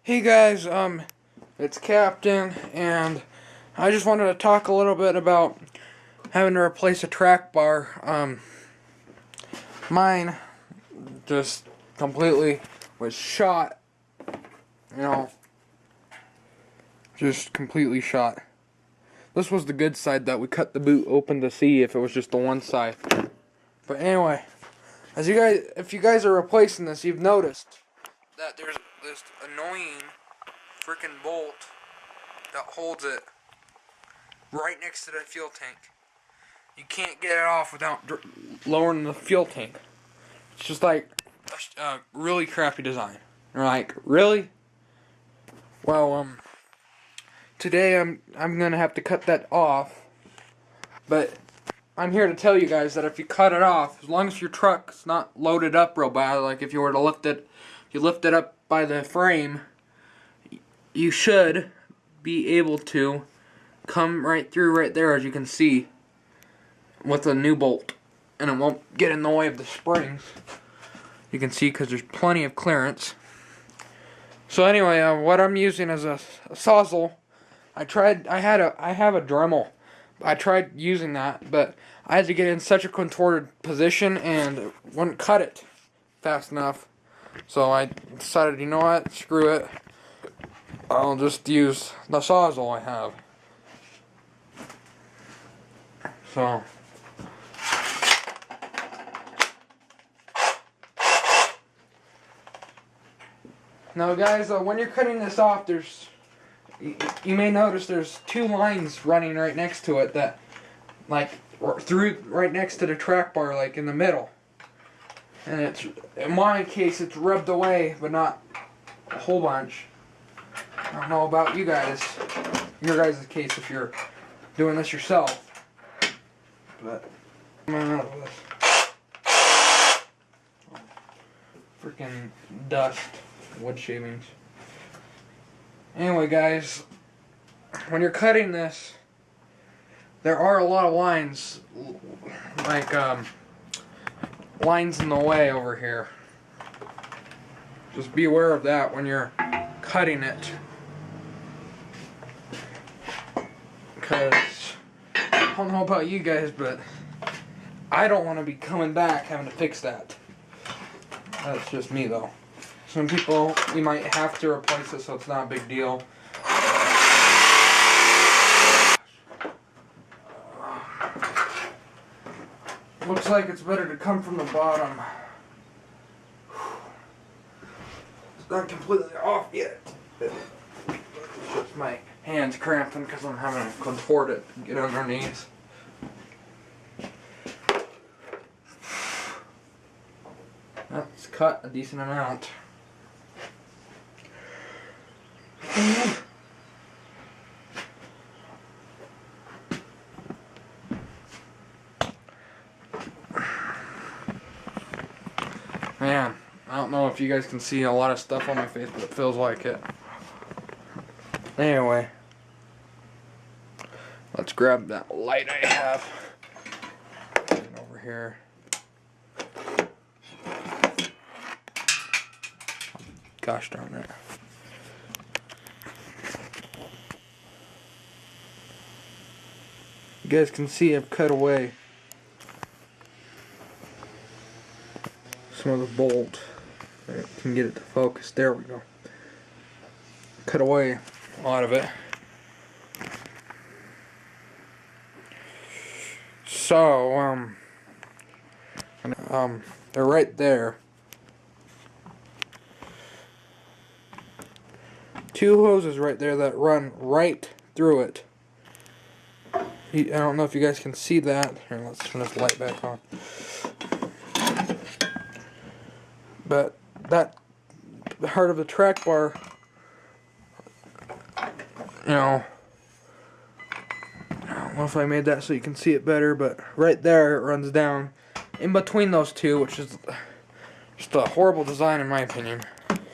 Hey guys, it's Captain, and I just wanted to talk a little bit about having to replace a track bar. Mine just completely was shot, just completely shot. This was the good side that we cut the boot open to see if it was just the one side. But anyway, if you guys are replacing this, you've noticed that there's this annoying freaking bolt that holds it right next to the fuel tank. You can't get it off without lowering the fuel tank. It's just like a really crappy design. You're like, really? Well, today I'm gonna have to cut that off. But I'm here to tell you guys that if you cut it off, as long as your truck's not loaded up real bad, like if you were to lift it up by the frame, you should be able to come right through right there, as you can see, with a new bolt, and it won't get in the way of the springs. You can see because there's plenty of clearance. So anyway, what I'm using is a sawzall. I have a Dremel. I tried using that, but I had to get in such a contorted position and it wouldn't cut it fast enough. So I decided, you know what, screw it. I'll just use the sawzall I have. So now guys, when you're cutting this off, you may notice there's two lines running right next to it that, like, through right next to the track bar, like in the middle. And it's, in my case, it's rubbed away, but not a whole bunch. I don't know about you guys, your guys' case if you're doing this yourself. But I'm out of this. Freaking dust, wood shavings. Anyway, guys, when you're cutting this, there are a lot of lines, like lines in the way over here. Just be aware of that when you're cutting it, because I don't know about you guys, but I don't want to be coming back having to fix that. That's just me, though. Some people, you might have to replace it, so it's not a big deal. Looks like it's better to come from the bottom. It's not completely off yet. It's just my hands cramping because I'm having to contort it and get underneath. That's cut a decent amount. Man, I don't know if you guys can see a lot of stuff on my face, but it feels like it. Anyway, let's grab that light I have. Over here. Gosh darn it. You guys can see I've cut away some of the bolt. I can get it to focus. There we go. Cut away a lot of it. So, they're right there. Two hoses right there that run right through it. I don't know if you guys can see that. Here, let's turn this light back on. But that heart of the track bar, I don't know if I made that so you can see it better, but right there it runs down in between those two, which is just a horrible design in my opinion.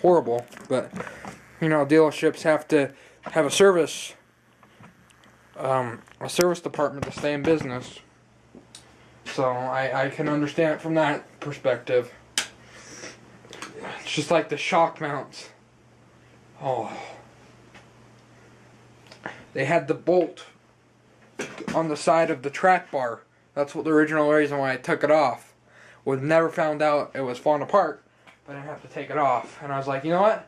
Horrible, but dealerships have to have a service department to stay in business. So I can understand it from that perspective. It's just like the shock mounts. Oh. They had the bolt on the side of the track bar. That's what the original reason why I took it off. Was never found out it was falling apart, but I didn't have to take it off. And I was like, you know what?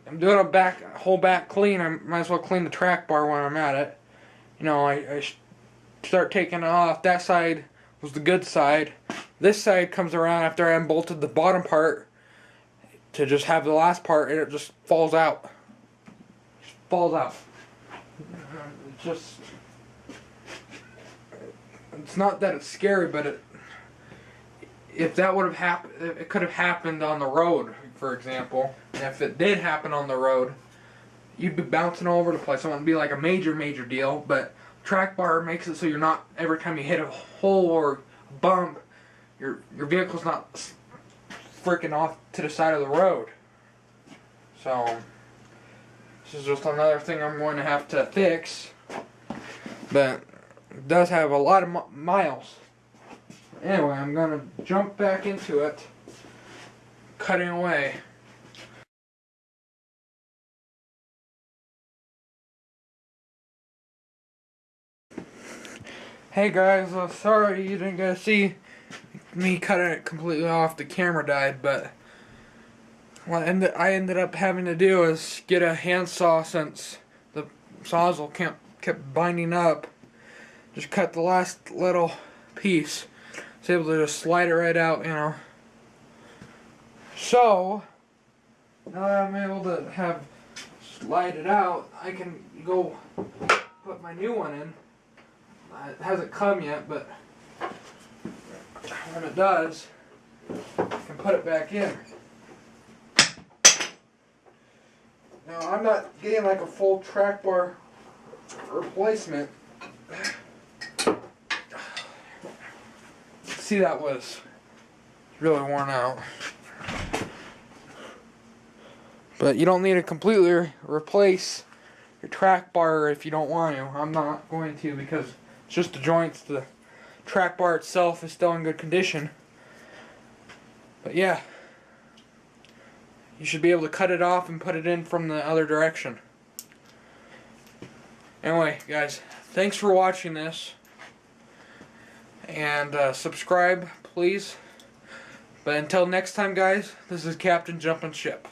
I'm doing a whole back clean. I might as well clean the track bar when I'm at it. You know, I start taking it off. That side was the good side. This side comes around after I unbolted the bottom part to just have the last part, and it just falls out. Just falls out. It's just, it's not that it's scary, but if that would have happened, it could have happened on the road, for example. And if it did happen on the road, you'd be bouncing all over the place. It wouldn't be like a major deal, but track bar makes it so you're not, every time you hit a hole or a bump, your vehicle's not freaking off to the side of the road. So this is just another thing I'm going to have to fix, but it does have a lot of miles. Anyway, I'm going to jump back into it, cutting away. Hey guys, sorry you didn't get to see me cutting it completely off. The camera died, but what I ended up having to do is get a handsaw since the sawzall kept binding up. Just cut the last little piece. I was able to just slide it right out, you know. So now that I'm able to slide it out, I can go put my new one in. It hasn't come yet, but when it does, I can put it back in. Now, I'm not getting like a full track bar replacement. See, that was really worn out. But you don't need to completely replace your track bar if you don't want to. I'm not going to, because it's just the joints. The track bar itself is still in good condition. But yeah, you should be able to cut it off and put it in from the other direction. Anyway, guys, thanks for watching this. And subscribe, please. But until next time, guys, this is Captain Jumpin' Ship.